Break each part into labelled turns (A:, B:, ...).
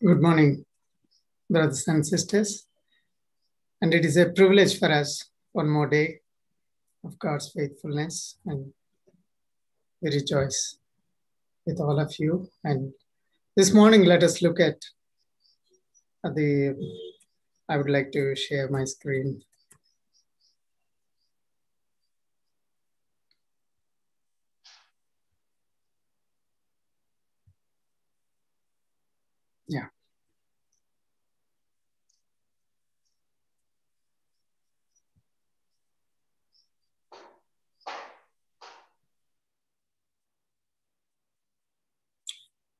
A: Good morning, brothers and sisters. And it is a privilege for us, one more day of God's faithfulness. And we rejoice with all of you. And this morning, let us look at I would like to share my screen. Yeah.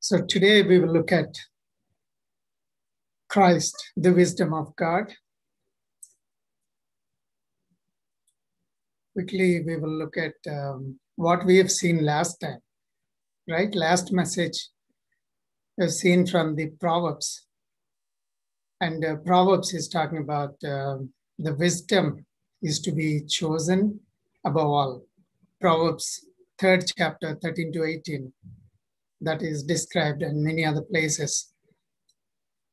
A: So today we will look at Christ, the wisdom of God. Quickly, we will look at what we have seen last time, right? Last message we've seen from the Proverbs. And Proverbs is talking about the wisdom is to be chosen above all. Proverbs 3rd chapter, 13 to 18, that is described in many other places.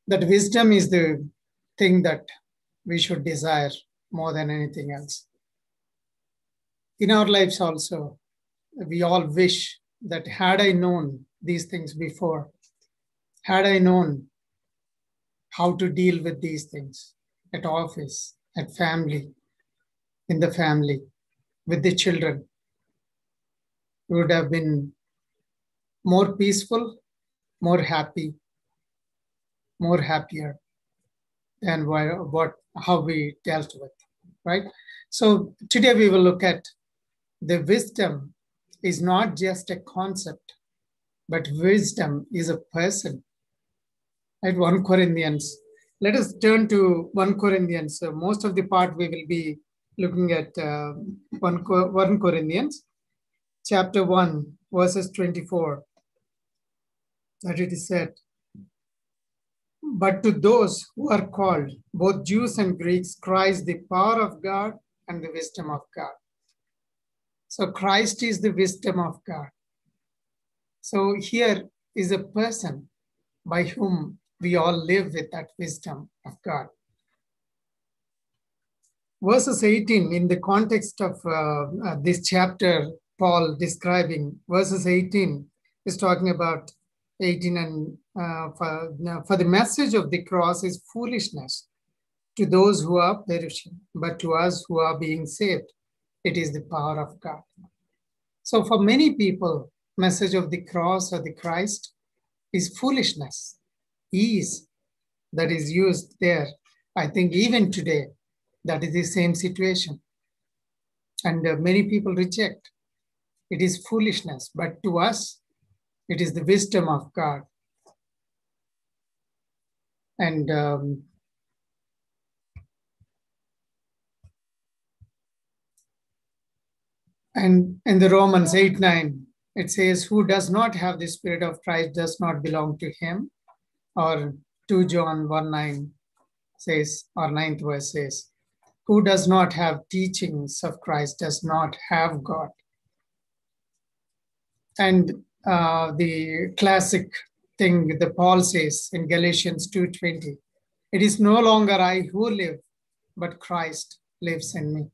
A: That wisdom is the thing that we should desire more than anything else. In our lives also, we all wish that had I known these things before, had I known how to deal with these things at office, at family, in the family, with the children, we would have been more peaceful, more happy, more happier than how we dealt with, right? So today we will look at the wisdom is not just a concept, but wisdom is a person. At 1 Corinthians, let us turn to 1 Corinthians. Most of the part we will be looking at 1 Corinthians, chapter 1, verses 24, that it is said, but to those who are called, both Jews and Greeks, Christ the power of God and the wisdom of God. So Christ is the wisdom of God. So here is a person by whom we all live with that wisdom of God. Verses 18, in the context of this chapter, Paul describing, verses 18 is talking about 18 and for the message of the cross is foolishness to those who are perishing, but to us who are being saved, it is the power of God. So for many people, message of the cross or the Christ is foolishness, ease that is used there. I think even today, that is the same situation. And many people reject. It is foolishness, but to us, it is the wisdom of God. And in the Romans 8:9, it says, who does not have the Spirit of Christ does not belong to him. Or 2 John 1:9 says, or 9th verse says, who does not have teachings of Christ does not have God. And the classic thing that Paul says in Galatians 2:20, it is no longer I who live, but Christ lives in me.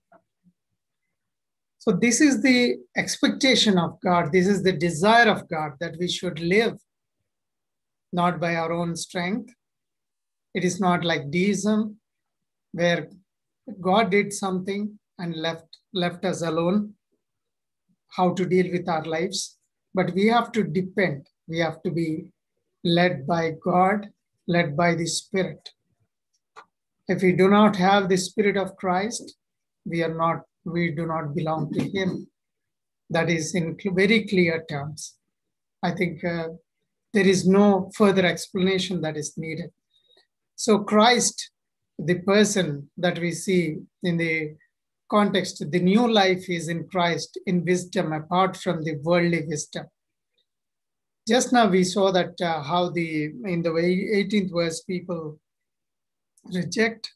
A: So this is the expectation of God. This is the desire of God that we should live not by our own strength. It is not like deism where God did something and left us alone how to deal with our lives. But we have to depend. We have to be led by God, led by the Spirit. If we do not have the Spirit of Christ, we do not belong to him. That is in very clear terms. I think there is no further explanation that is needed. So Christ, the person that we see in the context, the new life is in Christ, in wisdom, apart from the worldly wisdom. Just now we saw that how in the 18th verse, people reject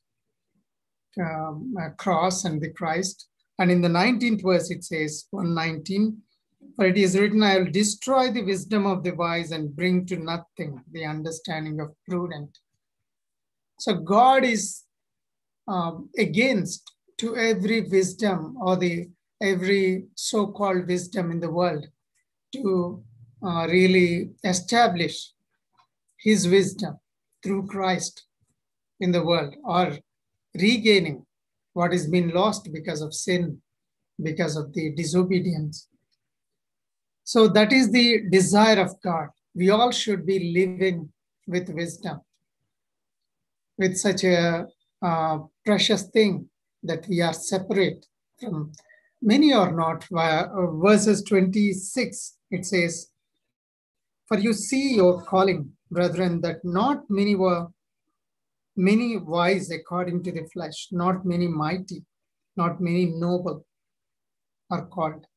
A: a cross and the Christ. And in the 19th verse, it says, 119, For it is written, I will destroy the wisdom of the wise and bring to nothing the understanding of prudent. So God is against to every wisdom or every so-called wisdom in the world to really establish his wisdom through Christ in the world, or regaining what has been lost because of sin, because of the disobedience. So that is the desire of God. We all should be living with wisdom, with such a precious thing that we are separate from many or not. Verses 26, it says, for you see your calling, brethren, that not many were many wise according to the flesh, not many mighty, not many noble are called.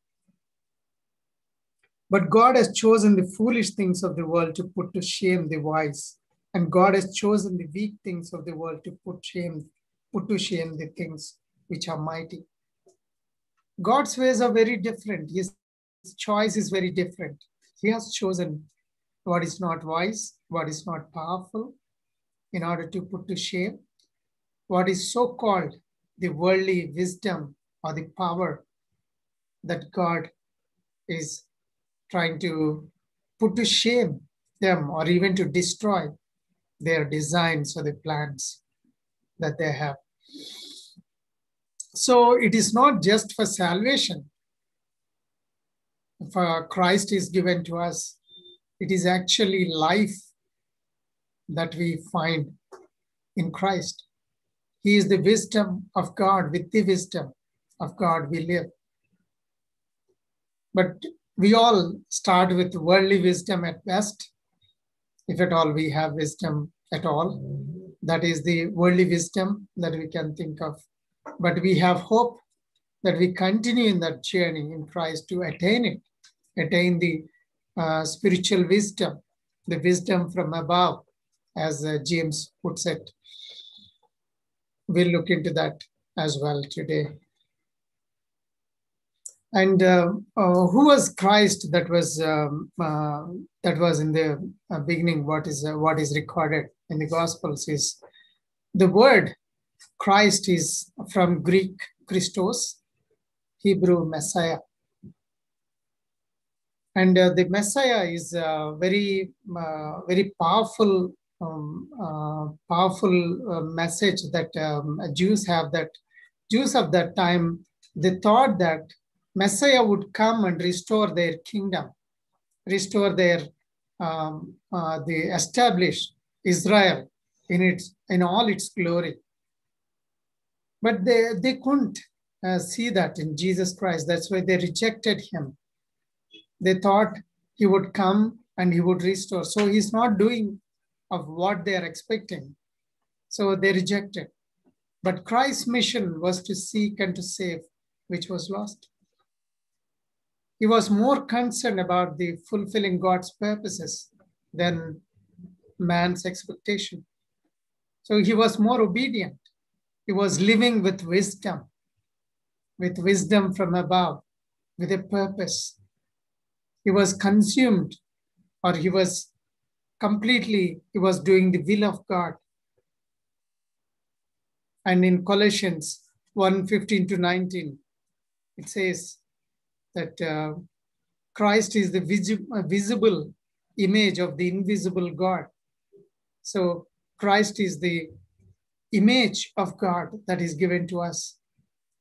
A: But God has chosen the foolish things of the world to put to shame the wise. And God has chosen the weak things of the world to put to shame the things which are mighty. God's ways are very different. His choice is very different. He has chosen what is not wise, what is not powerful, in order to put to shame what is so-called the worldly wisdom or the power that God is trying to put to shame them, or even to destroy their designs or the plans that they have. So it is not just for salvation. For Christ is given to us. It is actually life that we find in Christ. He is the wisdom of God. With the wisdom of God we live. But we all start with worldly wisdom at best, if at all we have wisdom at all. That is the worldly wisdom that we can think of. But we have hope that we continue in that journey in Christ to attain it, attain the spiritual wisdom, the wisdom from above, as James puts it. We'll look into that as well today. And who was Christ that was in the beginning? What is recorded in the Gospels is the word Christ is from Greek Christos, Hebrew Messiah, and the Messiah is very powerful message that Jews have. That Jews of that time, they thought that Messiah would come and restore their kingdom, restore their establish Israel in all its glory. But they couldn't see that in Jesus Christ. That's why they rejected him. They thought he would come and he would restore. So he's not doing of what they are expecting. So they rejected. But Christ's mission was to seek and to save which was lost. He was more concerned about the fulfilling God's purposes than man's expectation. So he was more obedient. He was living with wisdom from above, with a purpose. He was consumed, or he was doing the will of God. And in Colossians 1:15-19, it says that Christ is the visible image of the invisible God. So Christ is the image of God that is given to us.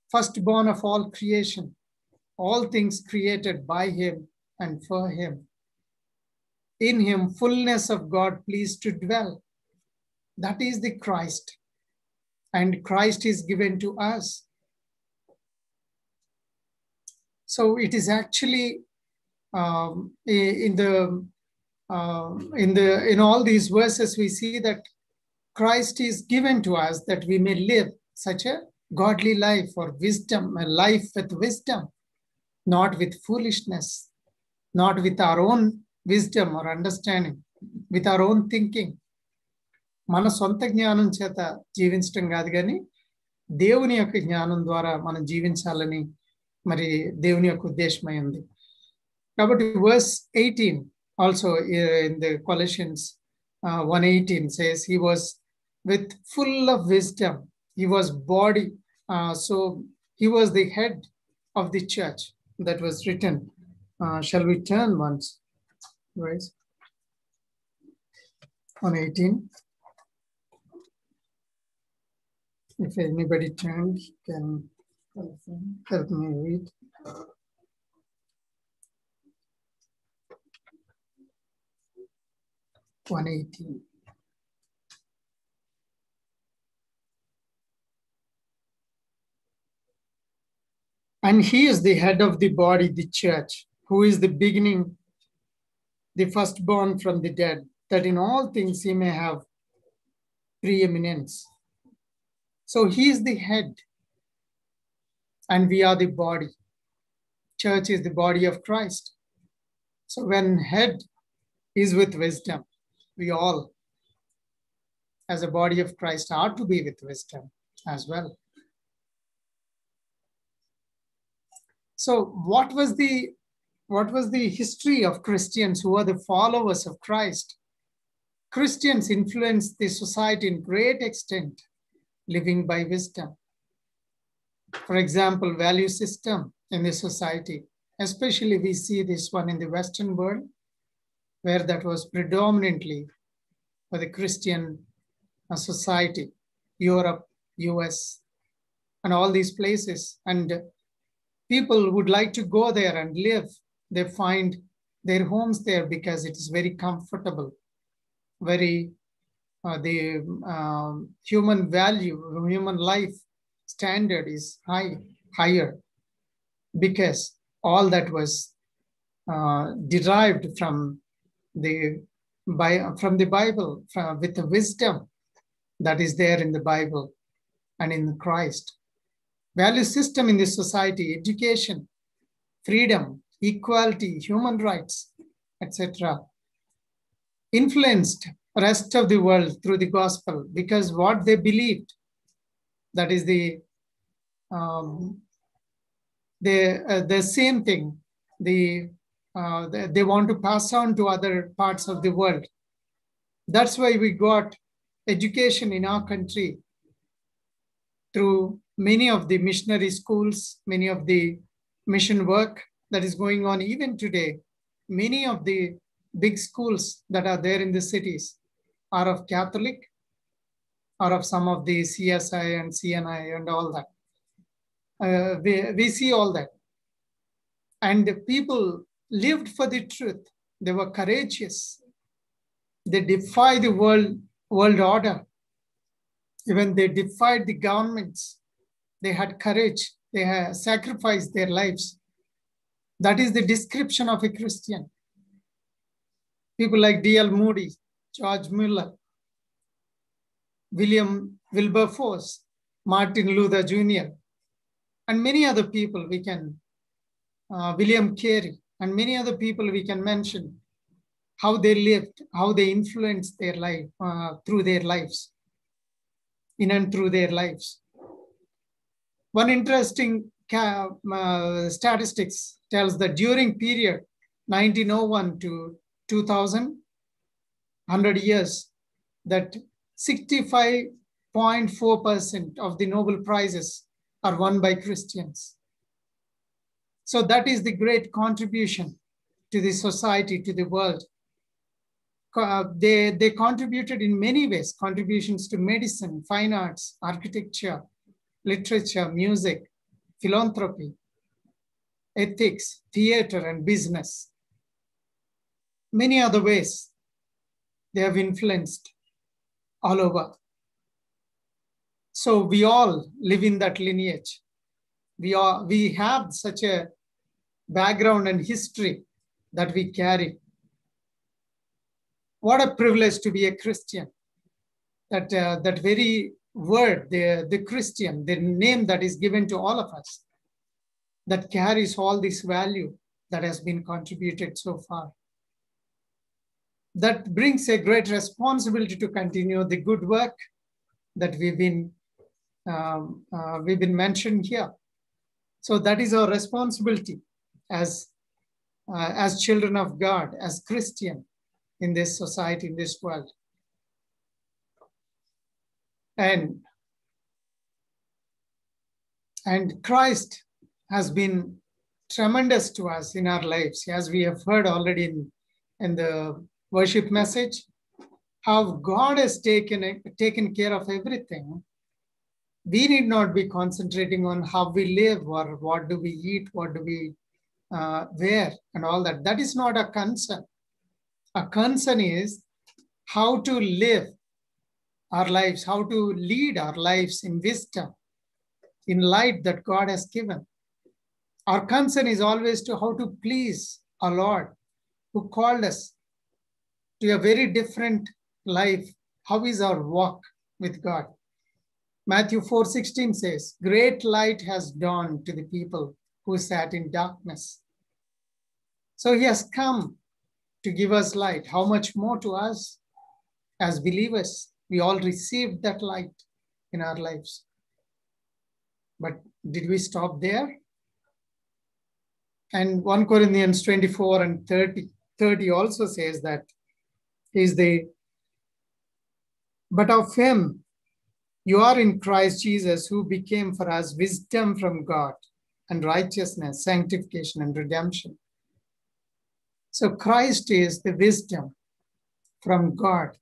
A: Firstborn of all creation, all things created by him and for him. In him, fullness of God pleased to dwell. That is the Christ. And Christ is given to us. So it is actually in all these verses, we see that Christ is given to us that we may live such a godly life, or wisdom, a life with wisdom, not with foolishness, not with our own wisdom or understanding, with our own thinking. మన సొంత జ్ఞానం చేత జీవించటం కాదు, కానీ దేవుని యొక్క జ్ఞానం ద్వారా మనం జీవించాలని మరి దేవుని యొక్క ఉద్దేశమై ఉంది. Now, but verse 18 also in the Colossians 1:18 says he was with full of wisdom. He was body. So he was the head of the church. That was written. Shall we turn once? Right. 1:18. If anybody turns, can help me read. 1:18. And he is the head of the body, the church, who is the beginning, the firstborn from the dead, that in all things he may have preeminence. So he is the head, and we are the body. Church is the body of Christ. So when head is with wisdom, we all, as a body of Christ, are to be with wisdom as well. So what was the history of Christians who are the followers of Christ? Christians influenced the society in great extent, living by wisdom. For example, value system in the society, especially we see this one in the Western world, where that was predominantly for the Christian society, Europe, US, and all these places. And people would like to go there and live. They find their homes there because it is very comfortable, very the human value, human life standard is higher, because all that was derived from the Bible, with the wisdom that is there in the Bible and in Christ. Value system in this society: education, freedom, equality, human rights, etc. influenced the rest of the world through the gospel, because what they believed, that is the same thing they want to pass on to other parts of the world. That's why we got education in our country through many of the missionary schools, many of the mission work that is going on even today. Many of the big schools that are there in the cities are of Catholic, or of some of the CSI and CNI and all that. We see all that. And the people lived for the truth. They were courageous. They defied the world order. Even they defied the governments. They had courage. They had sacrificed their lives. That is the description of a Christian. People like D.L. Moody, George Mueller, William Wilberforce, Martin Luther Jr., and many other people we can, William Carey, and many other people we can mention, how they lived, how they influenced their life through their lives, in and through their lives. One interesting statistics tells that during period 1901 to 2000, 100 years, that 65.4% of the Nobel Prizes are won by Christians. So that is the great contribution to the society, to the world. They contributed in many ways, contributions to medicine, fine arts, architecture, literature, music, philanthropy, ethics, theater, and business. Many other ways they have influenced all over. So we all live in that lineage. We have such a background and history that we carry. What a privilege to be a Christian. That very word, the Christian, the name that is given to all of us, that carries all this value that has been contributed so far. That brings a great responsibility to continue the good work that we've been mentioned here. So that is our responsibility as as children of God, as Christian in this society, in this world. And Christ has been tremendous to us in our lives, as we have heard already in the worship message, how God has taken care of everything. We need not be concentrating on how we live or what do we eat, what do we wear, and all that. That is not a concern. A concern is how to live our lives, how to lead our lives in wisdom, in light that God has given. Our concern is always to how to please our Lord, who called us to a very different life. How is our walk with God? Matthew 4:16 says, great light has dawned to the people who sat in darkness. So he has come to give us light. How much more to us as believers? We all received that light in our lives. But did we stop there? And 1 Corinthians 24 and 30 also says that but of him you are in Christ Jesus, who became for us wisdom from God and righteousness, sanctification and redemption. So Christ is the wisdom from God.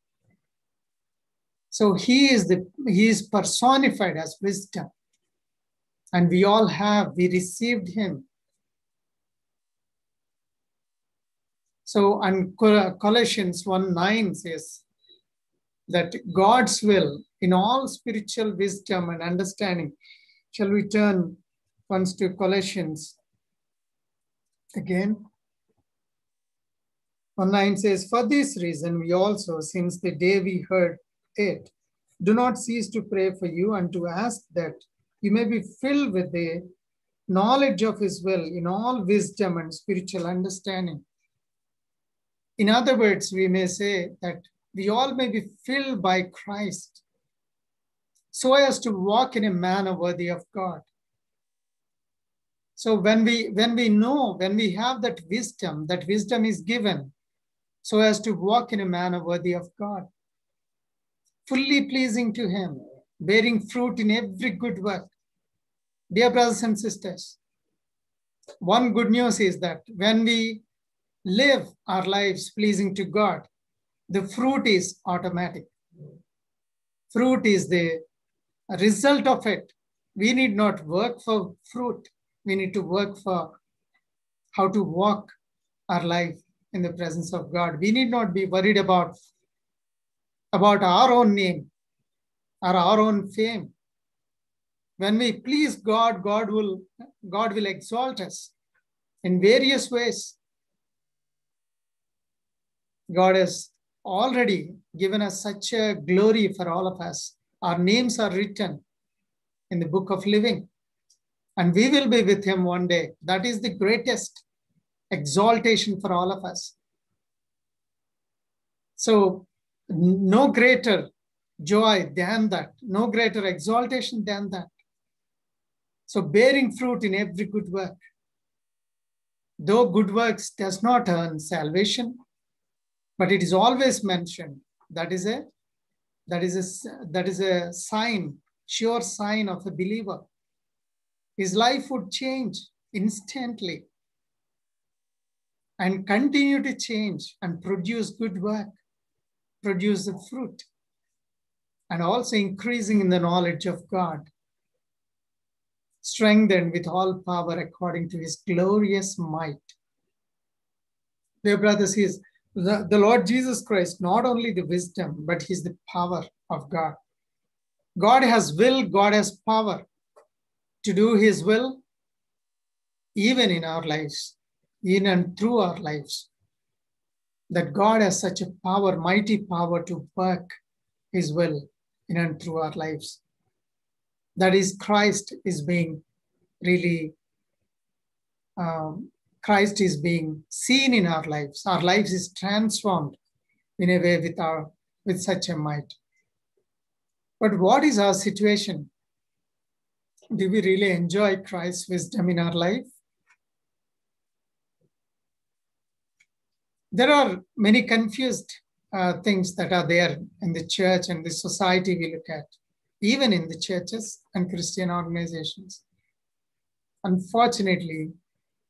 A: So he is personified as wisdom. And we received him. So, and Colossians 1:9 says that God's will in all spiritual wisdom and understanding. Shall we turn once to Colossians again? 1:9 says, for this reason we also, since the day we heard it, do not cease to pray for you and to ask that you may be filled with the knowledge of his will in all wisdom and spiritual understanding. In other words, we may say that we all may be filled by Christ so as to walk in a manner worthy of God. So when we have that wisdom is given so as to walk in a manner worthy of God, fully pleasing to him, bearing fruit in every good work. Dear brothers and sisters, one good news is that when we live our lives pleasing to God, the fruit is automatic. Fruit is the result of it. We need not work for fruit. We need to work for how to walk our life in the presence of God. We need not be worried about our own name or our own fame. When we please God, God will exalt us in various ways. God has already given us such a glory for all of us. Our names are written in the book of living, and we will be with him one day. That is the greatest exaltation for all of us. So no greater joy than that, no greater exaltation than that. So bearing fruit in every good work. Though good works does not earn salvation, but it is always mentioned. That is a sign, sure sign of a believer. His life would change instantly and continue to change and produce good work, produce the fruit, and also increasing in the knowledge of God, strengthened with all power according to his glorious might. Dear brothers, the Lord Jesus Christ, not only the wisdom, but he's the power of God. God has will, God has power to do his will, even in our lives, in and through our lives. That God has such a power, mighty power to work his will in and through our lives. That is, Christ is being really, Christ is being seen in our lives. Our lives is transformed in a way with such a might. But what is our situation? Do we really enjoy Christ's wisdom in our life? There are many confused things that are there in the church and the society we look at, even in the churches and Christian organizations. Unfortunately,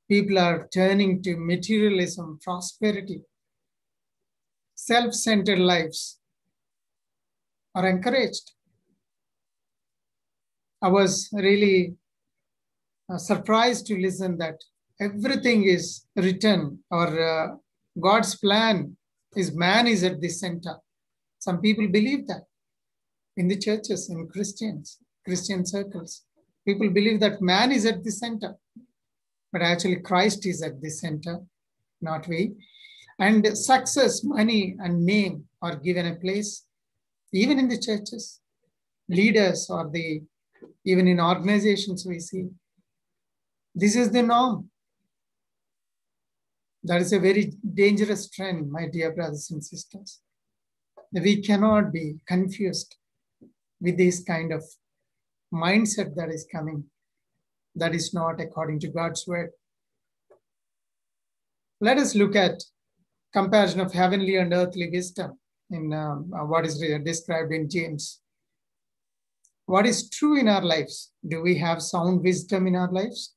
A: people are turning to materialism, prosperity, self-centered lives are encouraged. I was really surprised to listen that everything is written, or God's plan is man is at the center. Some people believe that in the churches, in Christian circles. People believe that man is at the center, but actually Christ is at the center, not we. And success, money, and name are given a place, even in the churches. Leaders or even in organizations we see. This is the norm. That is a very dangerous trend, my dear brothers and sisters. We cannot be confused with this kind of mindset that is coming, that is not according to God's word. Let us look at comparison of heavenly and earthly wisdom in what is described in James. What is true in our lives? Do we have sound wisdom in our lives?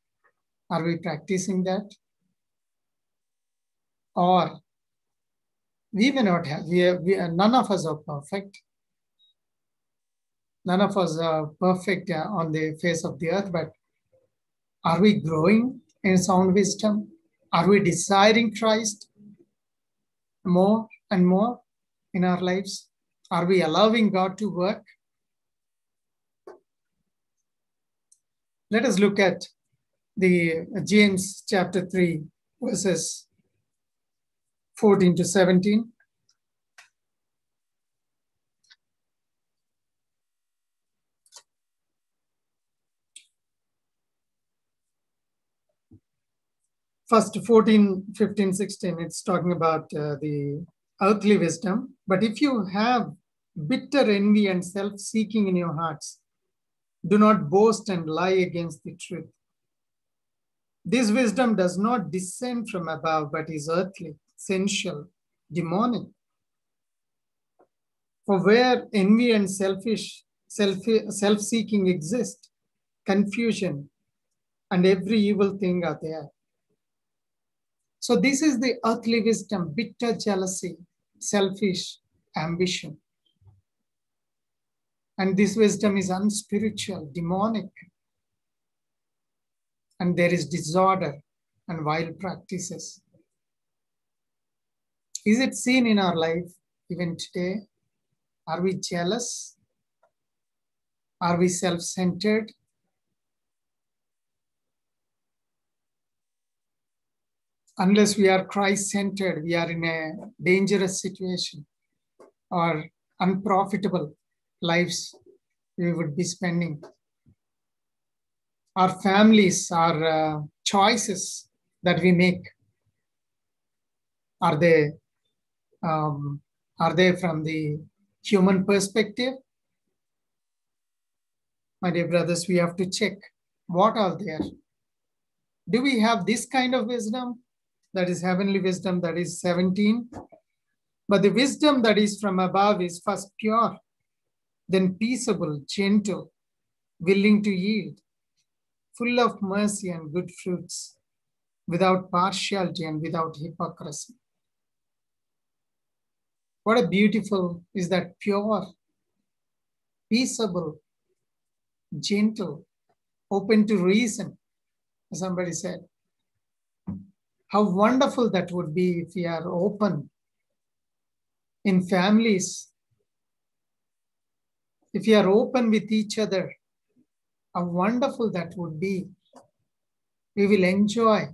A: Are we practicing that? Or we may not have, none of us are perfect. None of us are perfect on the face of the earth, but are we growing in sound wisdom? Are we desiring Christ more and more in our lives? Are we allowing God to work? Let us look at the James chapter 3, verses 14 to 17. First 14, 15, 16, it's talking about the earthly wisdom. But if you have bitter envy and self-seeking in your hearts, do not boast and lie against the truth. This wisdom does not descend from above, but is earthly, sensual, demonic. For where envy and self-seeking exist, confusion and every evil thing are there. So this is the earthly wisdom: bitter jealousy, selfish ambition. And this wisdom is unspiritual, demonic. And there is disorder and vile practices. Is it seen in our life even today? Are we jealous? Are we self-centered? Unless we are Christ-centered, we are in a dangerous situation, or unprofitable lives we would be spending. Our families, our choices that we make, are they from the human perspective? My dear brothers, we have to check what are there. Do we have this kind of wisdom? That is heavenly wisdom, that is 17. But the wisdom that is from above is first pure, then peaceable, gentle, willing to yield, full of mercy and good fruits, without partiality and without hypocrisy. What a beautiful is that: pure, peaceable, gentle, open to reason, as somebody said. How wonderful that would be if we are open in families, if we are open with each other. How wonderful that would be. We will enjoy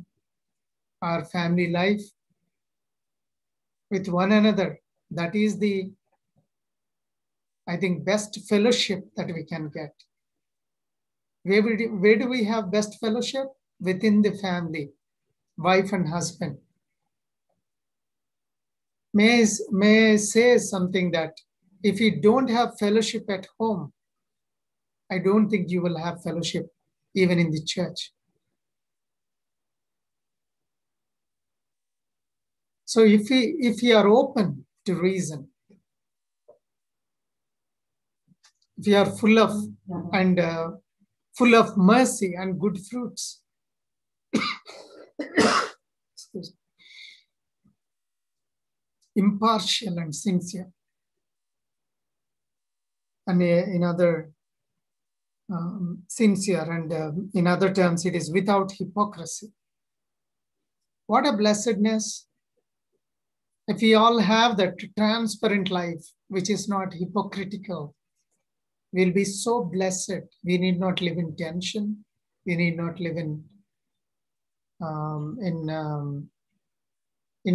A: our family life with one another. That is the, I think, best fellowship that we can get. Where do we have best fellowship? Within the family, wife and husband. May I say something, that if you don't have fellowship at home, I don't think you will have fellowship even in the church. So if we are open to reason, if we are full of and full of mercy and good fruits, impartial and sincere, and in other sincere, and in other terms, it is without hypocrisy. What a blessedness if we all have that transparent life, which is not hypocritical. We'll be so blessed. We need not live in tension. We need not live in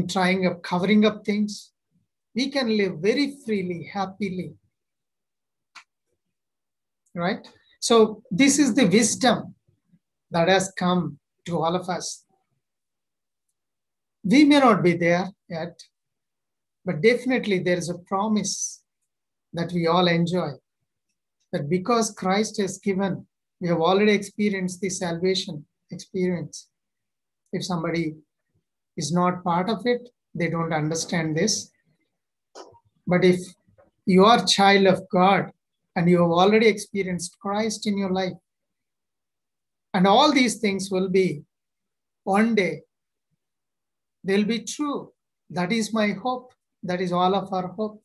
A: trying of covering up things. We can live very freely, happily, right? So this is the wisdom that has come to all of us. We may not be there yet, but definitely there is a promise that we all enjoy, that because Christ has given, we have already experienced the salvation experience. If somebody is not part of it, they don't understand this. But if you are a child of God and you have already experienced Christ in your life, and all these things will be one day, they'll be true. That is my hope. That is all of our hope.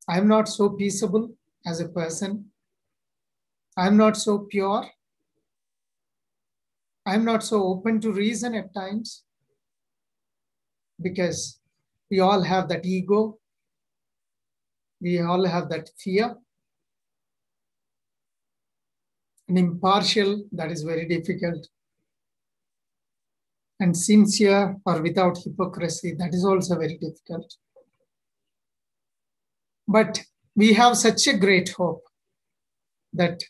A: I'm not so peaceable as a person. I'm not so pure. I'm not so open to reason at times, because we all have that ego. We all have that fear. And impartial, that is very difficult. And sincere or without hypocrisy, that is also very difficult. But we have such a great hope that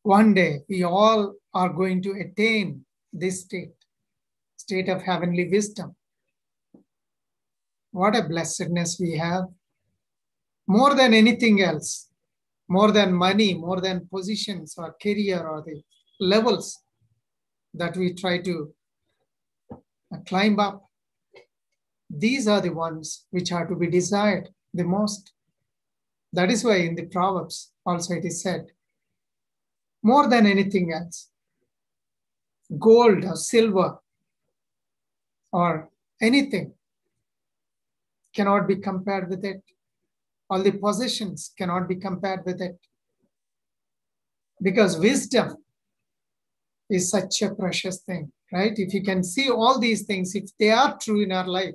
A: one day we all are going to attain this state of heavenly wisdom. What a blessedness we have. More than anything else, more than money, more than positions or career or the levels that we try to climb up. These are the ones which are to be desired the most. That is why in the Proverbs also it is said, more than anything else, gold or silver or anything cannot be compared with it. All the possessions cannot be compared with it. Because wisdom is such a precious thing, right? If you can see all these things, if they are true in our life,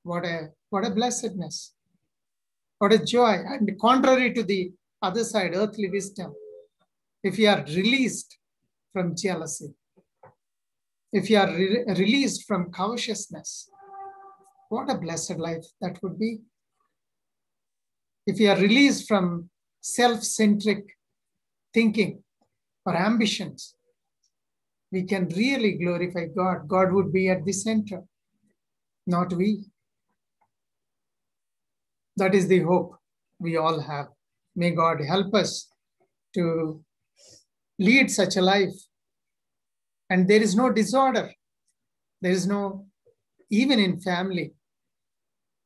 A: what a blessedness, what a joy. And contrary to the other side, earthly wisdom, if you are released from jealousy, if you are released from covetousness, what a blessed life that would be. If you are released from self-centric thinking or ambitions, we can really glorify God. God would be at the center, not we. That is the hope we all have. May God help us to lead such a life. And there is no disorder. There is no, even in family,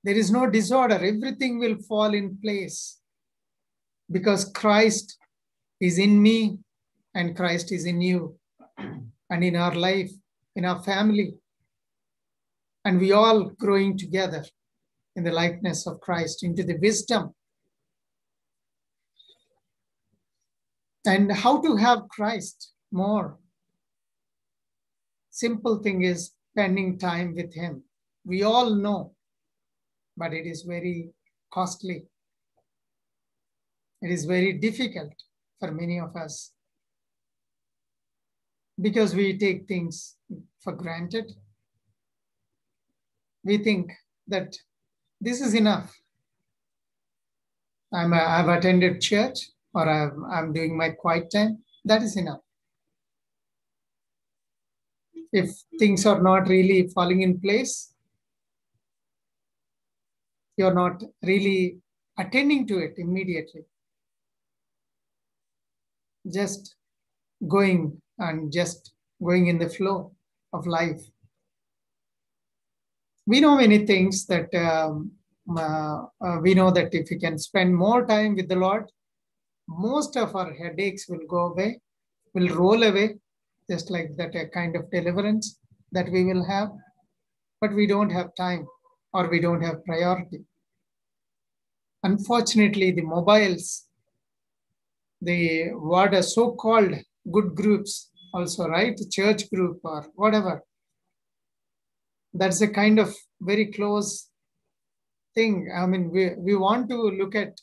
A: there is no disorder. Everything will fall in place because Christ is in me and Christ is in you and in our life, in our family. And we all growing together in the likeness of Christ, into the wisdom. And how to have Christ more? Simple thing is spending time with him. We all know, but it is very costly. It is very difficult for many of us because we take things for granted. We think that this is enough. I've attended church, or I'm doing my quiet time. That is enough. If things are not really falling in place, you're not really attending to it immediately. Just going in the flow of life. We know many things that we know that if we can spend more time with the Lord, most of our headaches will go away, will roll away, just like that, a kind of deliverance that we will have. But we don't have time, or we don't have priority. Unfortunately, the mobiles, the what are so-called good groups also, right? Church group or whatever. That's a kind of very close thing. I mean, we want to look at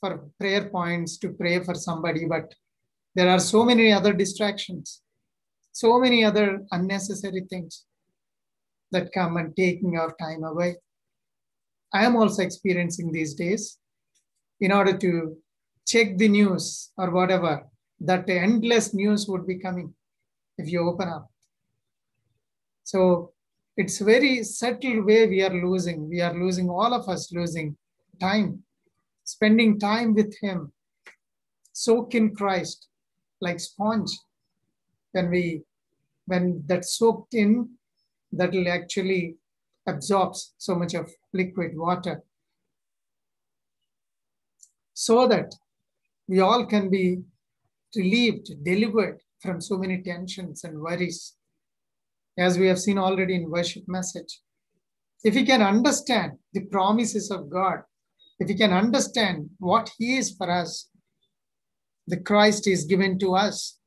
A: for prayer points to pray for somebody, but there are so many other distractions, so many other unnecessary things that come and taking our time away. I am also experiencing these days, in order to check the news or whatever, that endless news would be coming if you open up. So it's very subtle way we are losing. We are losing, all of us losing time, spending time with him, soak in Christ like sponge. When that's soaked in, that will actually absorbs so much of liquid water, so that we all can be relieved, delivered from so many tensions and worries, as we have seen already in worship message. If we can understand the promises of God, if we can understand what he is for us, the Christ is given to us.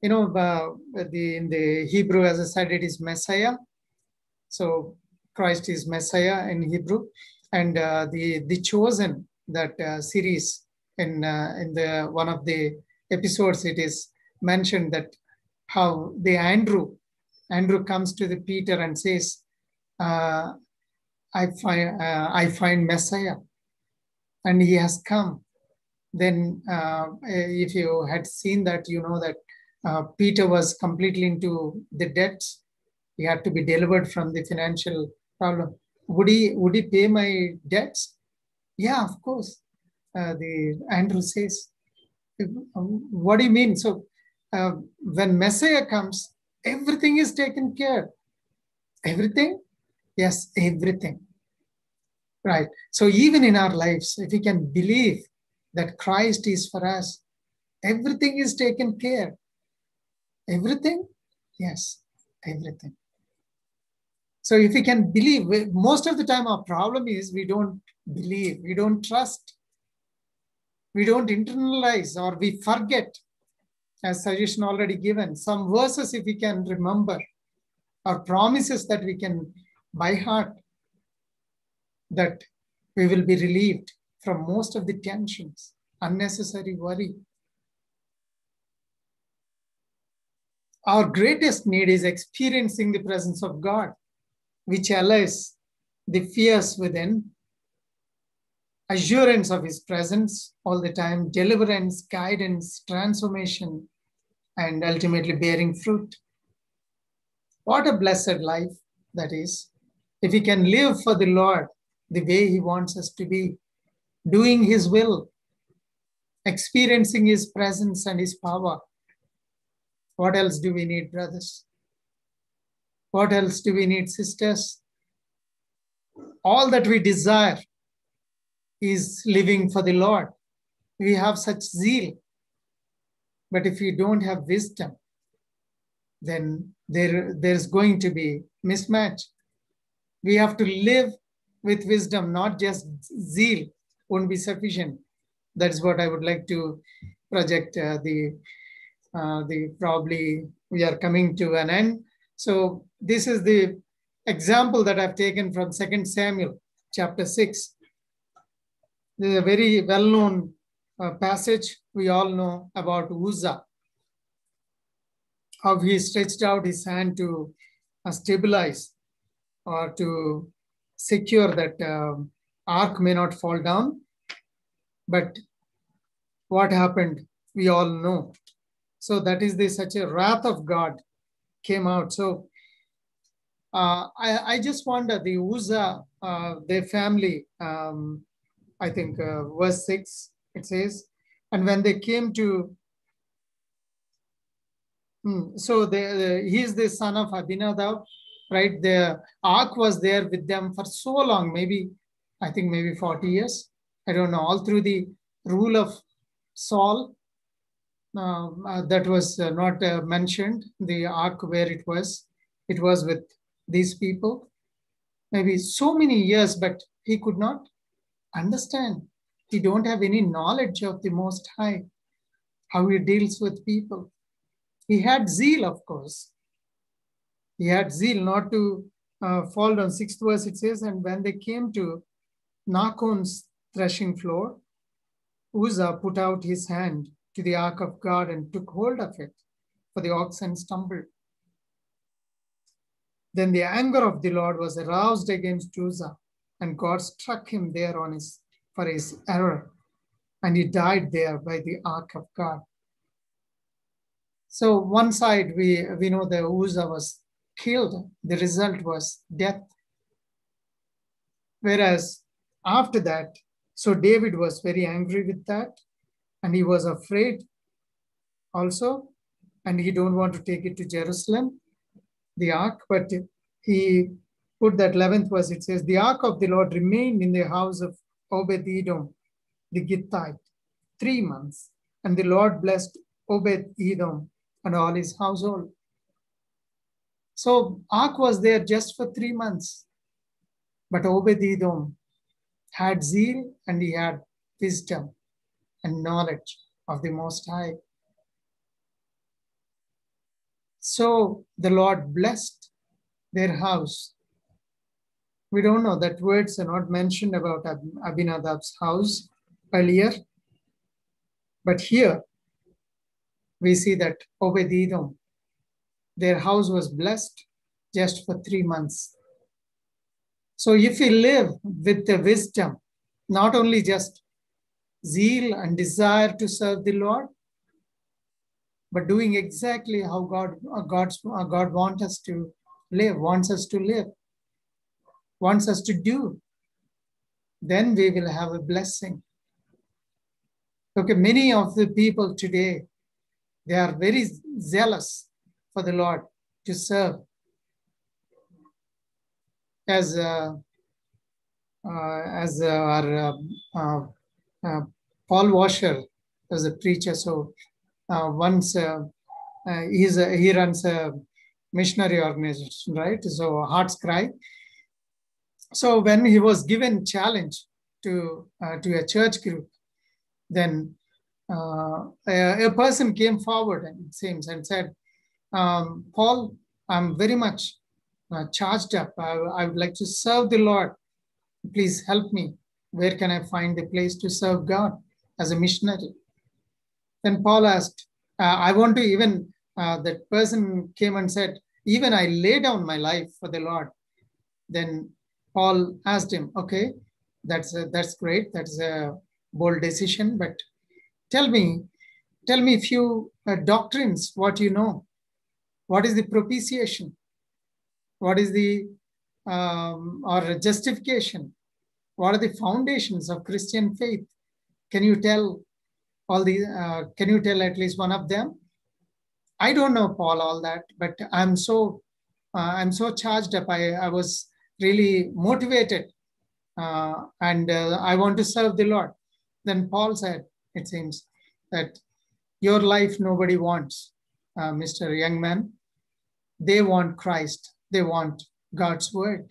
A: You know, in the Hebrew, as I said, it is Messiah. So Christ is Messiah in Hebrew. And the Chosen, that series, in the one of the episodes, it is mentioned that how the Andrew comes to the Peter and says, I find Messiah, and he has come. Then if you had seen that, you know that Peter was completely into the debts. He had to be delivered from the financial problem. Would he pay my debts? Yeah, of course. The Andrew says, what do you mean? So when Messiah comes, everything is taken care. Everything? Yes, everything. Right. So even in our lives, if we can believe that Christ is for us, everything is taken care. Everything? Yes, everything. So if we can believe, most of the time our problem is we don't believe, we don't trust, we don't internalize, or we forget, as suggestion already given, some verses if we can remember, or promises that we can by heart, that we will be relieved from most of the tensions, unnecessary worry. Our greatest need is experiencing the presence of God, which alloys the fears within, assurance of his presence all the time, deliverance, guidance, transformation, and ultimately bearing fruit. What a blessed life that is. If we can live for the Lord the way he wants us to be, doing his will, experiencing his presence and his power. What else do we need, brothers? What else do we need, sisters? All that we desire is living for the Lord. We have such zeal. But if we don't have wisdom, then there's going to be mismatch. We have to live with wisdom, not just zeal won't be sufficient. That's what I would like to project. The probably we are coming to an end. So this is the example that I've taken from 2 Samuel chapter 6. This is a very well-known passage. We all know about Uzzah, how he stretched out his hand to stabilize or to secure that ark may not fall down. But what happened, we all know. So that is such a wrath of God came out. So I just wonder, the Uzzah, their family, I think verse 6, it says, and when they came to, so he is the son of Abinadab, right? The ark was there with them for so long, maybe, I think maybe 40 years. I don't know, all through the rule of Saul. That was not mentioned, the ark where it was. It was with these people, maybe so many years, but he could not understand. He don't have any knowledge of the Most High, how he deals with people. He had zeal, of course. He had zeal not to fall down. 6th verse it says, and when they came to Nachon's threshing floor, Uzzah put out his hand to the ark of God and took hold of it, for the oxen stumbled. Then the anger of the Lord was aroused against Uzzah, and God struck him there for his error, and he died there by the ark of God. So one side we know that Uzzah was killed. The result was death. Whereas after that, so David was very angry with that, and he was afraid also, and he don't want to take it to Jerusalem, the ark, but he put that 11th verse, it says, the ark of the Lord remained in the house of Obed-Edom, the Gittite, 3 months, and the Lord blessed Obed-Edom and all his household. So ark was there just for 3 months, but Obed-Edom had zeal and he had wisdom and knowledge of the Most High. So the Lord blessed their house. We don't know, that words are not mentioned about Abinadab's house earlier. But here we see that Obed-Edom, their house was blessed just for 3 months. So if we live with the wisdom, not only just zeal and desire to serve the Lord, but doing exactly how God wants us to live, wants us to do, then we will have a blessing. Okay, many of the people today, they are very zealous for the Lord to serve. As our Paul Washer was a preacher, so once he runs a missionary organization, right? So Heart's Cry. So when he was given challenge to a church group, then a person came forward, and it seems, and said, Paul, I'm very much charged up. I would like to serve the Lord. Please help me. Where can I find a place to serve God as a missionary? Then Paul asked, I want to even, that person came and said, even I lay down my life for the Lord. Then Paul asked him, okay, that's great. That's a bold decision, but tell me a few doctrines, what you know. What is the propitiation? What is the, or justification? What are the foundations of Christian faith? Can you tell can you tell at least one of them? I don't know, Paul, all that, but I'm so charged up. I was really motivated, and I want to serve the Lord. Then Paul said, it seems, that your life nobody wants, Mr. Young Man. They want Christ. They want God's word.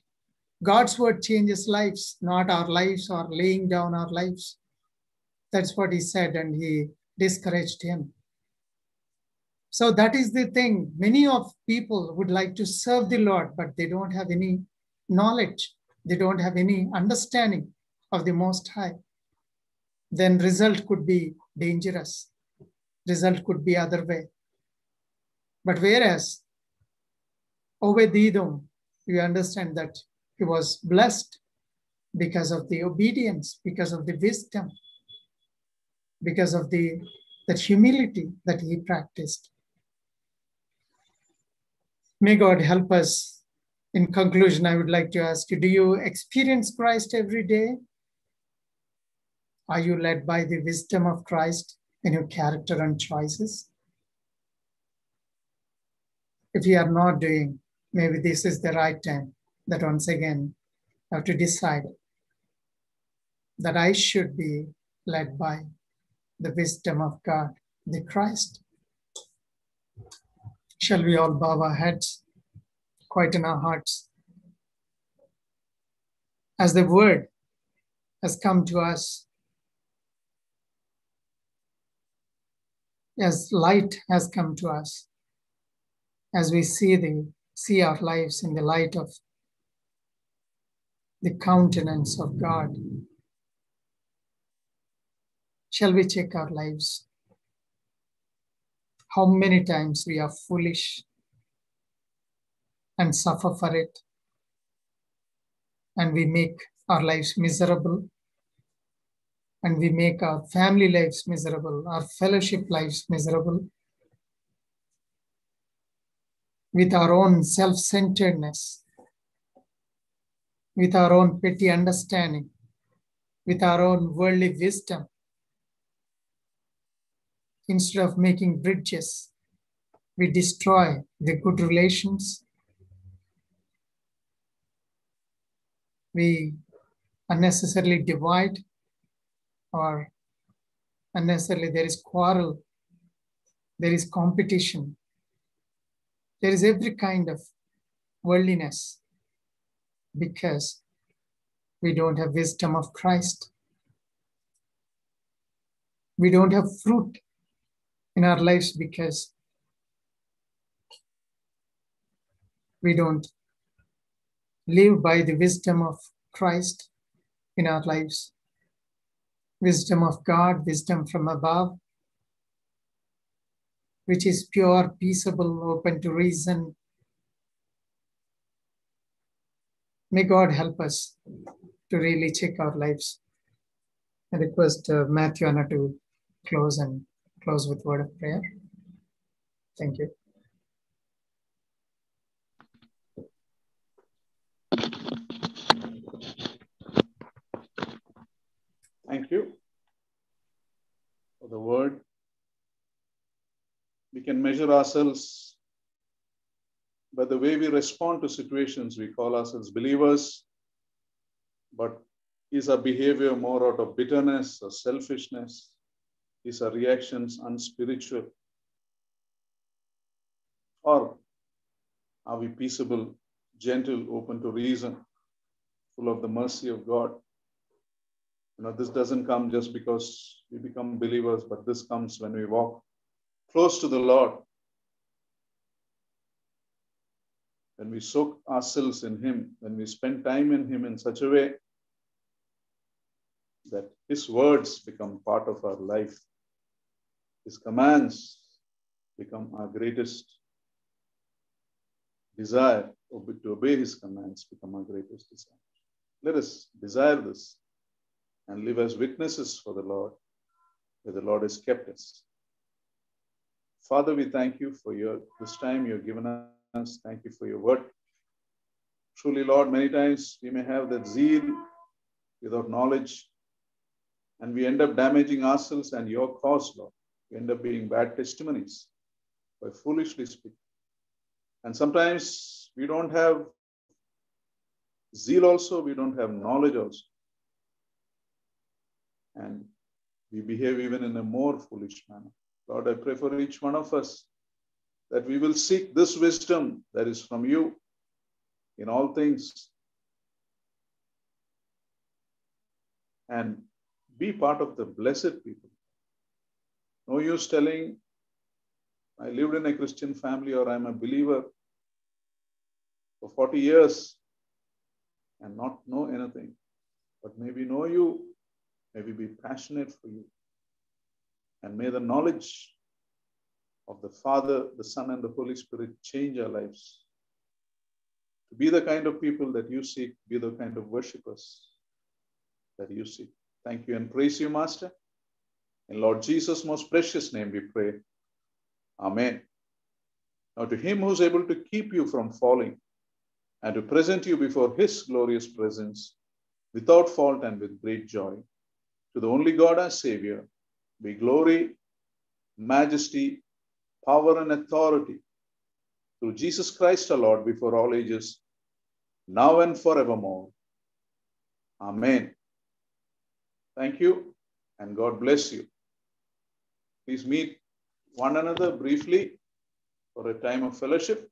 A: God's word changes lives, not our lives or laying down our lives. That's what he said, and he discouraged him. So that is the thing. Many of people would like to serve the Lord, but they don't have any knowledge. They don't have any understanding of the Most High. Then result could be dangerous. Result could be other way. But whereas Obed-Edom, you understand that he was blessed because of the obedience, because of the wisdom, because of that humility that he practiced. May God help us. In conclusion, I would like to ask you, do you experience Christ every day? Are you led by the wisdom of Christ in your character and choices? If you are not doing, maybe this is the right time that once again I have to decide that I should be led by the wisdom of God, the Christ. Shall we all bow our heads, quieten our hearts, as the word has come to us, as light has come to us, as we see our lives in the light of the countenance of God. Shall we check our lives? How many times we are foolish and suffer for it, and we make our lives miserable, and we make our family lives miserable, our fellowship lives miserable, with our own self-centeredness, with our own petty understanding, with our own worldly wisdom. Instead of making bridges, we destroy the good relations. We unnecessarily divide, or unnecessarily there is quarrel, there is competition, there is every kind of worldliness, because we don't have wisdom of Christ. We don't have fruit in our lives because we don't live by the wisdom of Christ in our lives. Wisdom of God, wisdom from above, which is pure, peaceable, open to reason. May God help us to really check our lives. I request Matthew Anna to close with word of prayer. Thank you.
B: Thank you for the word. We can measure ourselves by the way we respond to situations. We call ourselves believers, but is our behavior more out of bitterness or selfishness? Is our reactions unspiritual? Or are we peaceable, gentle, open to reason, full of the mercy of God? This doesn't come just because we become believers, but this comes when we walk close to the Lord, when we soak ourselves in Him, when we spend time in Him in such a way that His words become part of our life. His commands become our greatest desire. To obey His commands become our greatest desire. Let us desire this and live as witnesses for the Lord, where the Lord has kept us. Father, we thank you for this time you've given us. Thank you for your word. Truly, Lord, many times we may have that zeal without knowledge, and we end up damaging ourselves and your cause, Lord. We end up being bad testimonies by foolishly speaking. And sometimes we don't have zeal also, we don't have knowledge also. And we behave even in a more foolish manner. Lord, I pray for each one of us that we will seek this wisdom that is from you in all things and be part of the blessed people. No use telling, I lived in a Christian family or I'm a believer for 40 years and not know anything, but maybe know you, maybe be passionate for you. And may the knowledge of the Father, the Son, and the Holy Spirit change our lives. To be the kind of people that you seek, be the kind of worshippers that you seek. Thank you and praise you, Master. In Lord Jesus' most precious name we pray. Amen. Now to Him who is able to keep you from falling and to present you before His glorious presence without fault and with great joy, to the only God our Savior, be glory, majesty, power, and authority through Jesus Christ our Lord, before all ages, now and forevermore. Amen. Thank you, and God bless you. Please meet one another briefly for a time of fellowship.